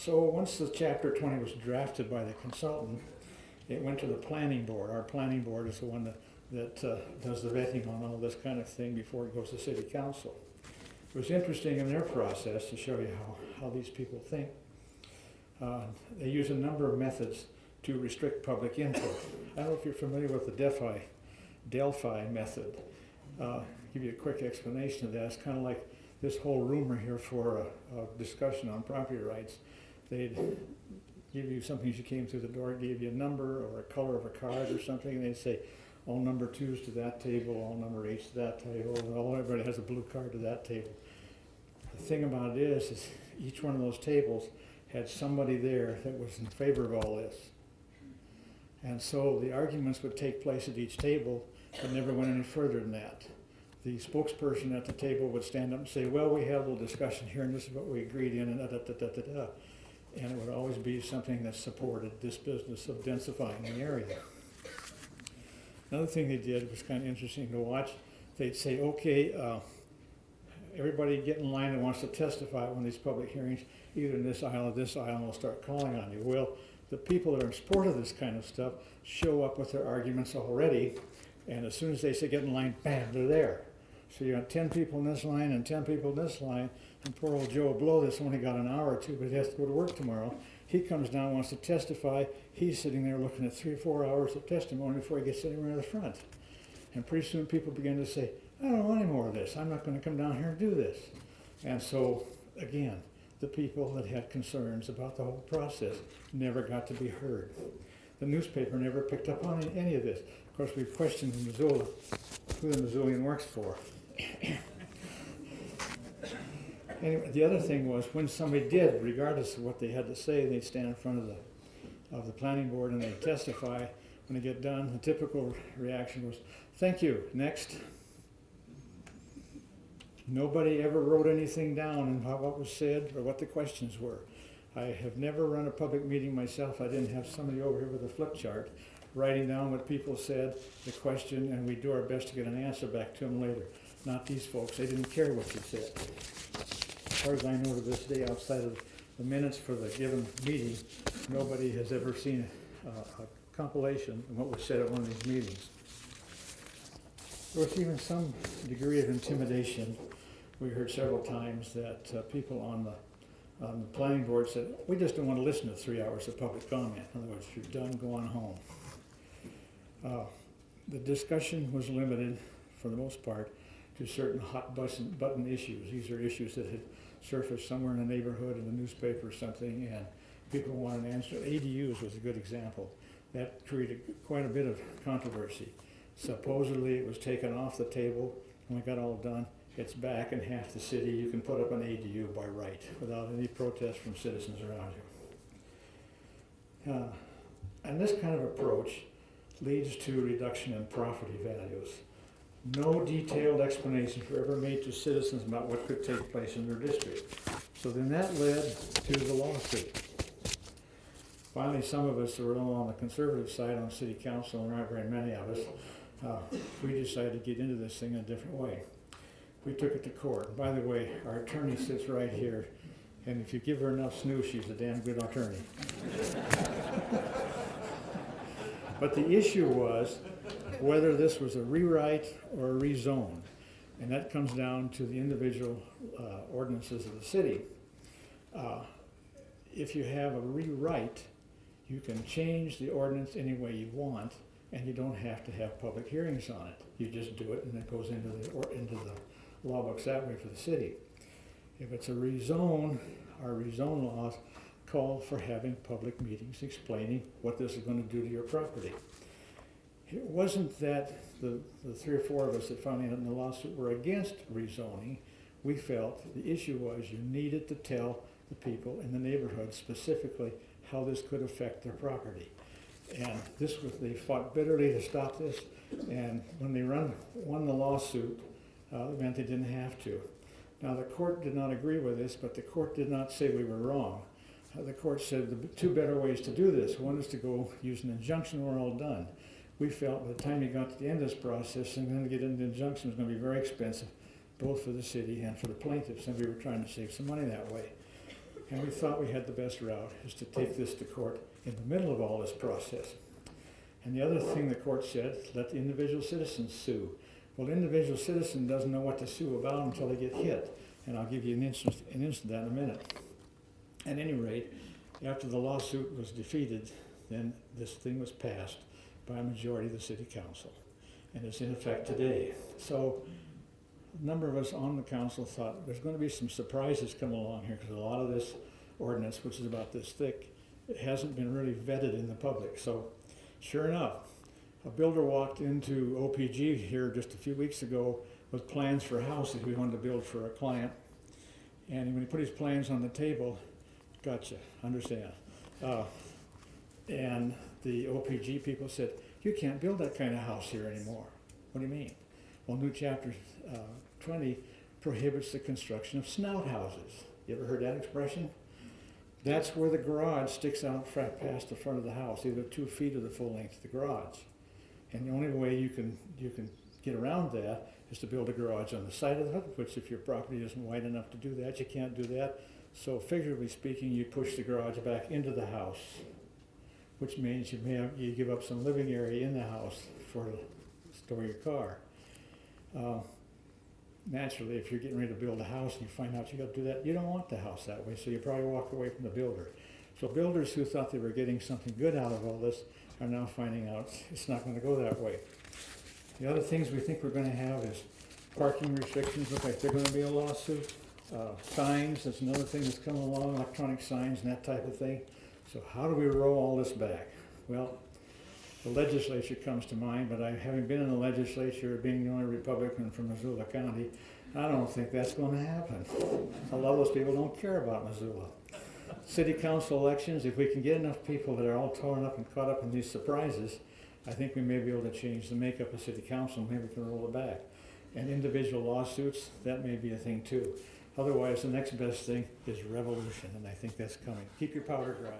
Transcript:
So once the Chapter 20 was drafted by the consultant, it went to the planning board. Our planning board is the one that does the vetting on all this kind of thing before it goes to city council. It was interesting in their process to show you how these people think. They use a number of methods to restrict public input. I don't know if you're familiar with the Delphi method. Give you a quick explanation of that. It's kind of like this whole rumor here for a discussion on property rights. They'd give you something as you came through the door, gave you a number or a color of a card or something, and they'd say, all number 2s to that table, all number 8s to that table, and everybody has a blue card to that table. The thing about it is each one of those tables had somebody there that was in favor of all this. And so the arguments would take place at each table, but never went any further than that. The spokesperson at the table would stand up and say, well, we had a little discussion here, and this is what we agreed in, and da-da-da-da-da-da. And it would always be something that supported this business of densifying the area. Another thing they did was kind of interesting to watch. They'd say, okay, everybody get in line that wants to testify at one of these public hearings, either in this aisle or this aisle, and we'll start calling on you. Well, the people that are in support of this kind of stuff show up with their arguments already, and as soon as they say get in line, bam, they're there. So you got 10 people in this line and 10 people in this line, and poor old Joe Blow that's only got an hour or two, but he has to go to work tomorrow. He comes down, wants to testify. He's sitting there looking at 3 or 4 hours of testimony before he gets anywhere in the front. And pretty soon people begin to say, I don't want any more of this. I'm not going to come down here and do this. And so, again, the people that had concerns about the whole process never got to be heard. The newspaper never picked up on any of this. Of course, we questioned in Missoula who the Missoulian works for. Anyway, the other thing was when somebody did, regardless of what they had to say, they'd stand in front of the planning board and they'd testify. When they get done, the typical reaction was, thank you, next. Nobody ever wrote anything down about what was said or what the questions were. I have never run a public meeting myself. I didn't have somebody over here with a flip chart writing down what people said, the question, and we do our best to get an answer back to them later. Not these folks. They didn't care what you said. As far as I know to this day, outside of the minutes for the given meeting, nobody has ever seen a compilation of what was said at one of these meetings. There was even some degree of intimidation. We heard several times that people on the planning board said, we just don't want to listen to 3 hours of public comment. In other words, you're done, go on home. The discussion was limited, for the most part, to certain hot button issues. These are issues that had surfaced somewhere in the neighborhood, in the newspaper or something, and people wanted an answer. ADUs was a good example. That created quite a bit of controversy. Supposedly it was taken off the table. When it got all done, it's back in half the city. You can put up an ADU by right without any protest from citizens around you. And this kind of approach leads to reduction in property values. No detailed explanations were ever made to citizens about what could take place in their district. So then that led to the lawsuit. Finally, some of us who are on the conservative side on city council, and there aren't very many of us, we decided to get into this thing in a different way. We took it to court. By the way, our attorney sits right here, and if you give her enough snooze, she's a damn good attorney. But the issue was whether this was a rewrite or a rezone, and that comes down to the individual ordinances of the city. If you have a rewrite, you can change the ordinance any way you want, and you don't have to have public hearings on it. You just do it, and it goes into the law books that way for the city. If it's a rezone, our rezone laws call for having public meetings explaining what this is going to do to your property. It wasn't that the 3 or 4 of us that finally ended in the lawsuit were against rezoning. We felt the issue was you needed to tell the people in the neighborhood specifically how this could affect their property. And they fought bitterly to stop this, and when they won the lawsuit, it meant they didn't have to. Now the court did not agree with this, but the court did not say we were wrong. The court said the 2 better ways to do this. One is to go use an injunction, we're all done. We felt by the time you got to the end of this process, and then to get into injunction was going to be very expensive, both for the city and for the plaintiffs, and we were trying to save some money that way. And we thought we had the best route, is to take this to court in the middle of all this process. And the other thing the court said, let the individual citizens sue. Well, the individual citizen doesn't know what to sue about until they get hit. And I'll give you an instance of that in a minute. At any rate, after the lawsuit was defeated, then this thing was passed by a majority of the city council. And it's in effect today. So a number of us on the council thought there's going to be some surprises come along here, because a lot of this ordinance, which is about this thick, it hasn't been really vetted in the public. So sure enough, a builder walked into OPG here just a few weeks ago with plans for a house that we wanted to build for a client. And when he put his plans on the table, gotcha, understand. And the OPG people said, you can't build that kind of house here anymore. What do you mean? Well, new chapter 20 prohibits the construction of snout houses. You ever heard that expression? That's where the garage sticks out past the front of the house, either 2 feet or the full length of the garage. And the only way you can get around that is to build a garage on the side of the hood, which if your property isn't wide enough to do that, you can't do that. So figuratively speaking, you push the garage back into the house, which means you give up some living area in the house for to store your car. Naturally, if you're getting ready to build a house and you find out you got to do that, you don't want the house that way, so you probably walk away from the builder. So builders who thought they were getting something good out of all this are now finding out it's not going to go that way. The other things we think we're going to have is parking restrictions. Look like they're going to be a lawsuit. Signs, that's another thing that's coming along, electronic signs and that type of thing. So how do we roll all this back? Well, the legislature comes to mind, but having been in the legislature, being the only Republican from Missoula County, I don't think that's going to happen. A lot of those people don't care about Missoula. City council elections, if we can get enough people that are all torn up and caught up in these surprises, I think we may be able to change the makeup of city council, maybe we can roll it back. And individual lawsuits, that may be a thing too. Otherwise, the next best thing is revolution, and I think that's coming. Keep your powder dry.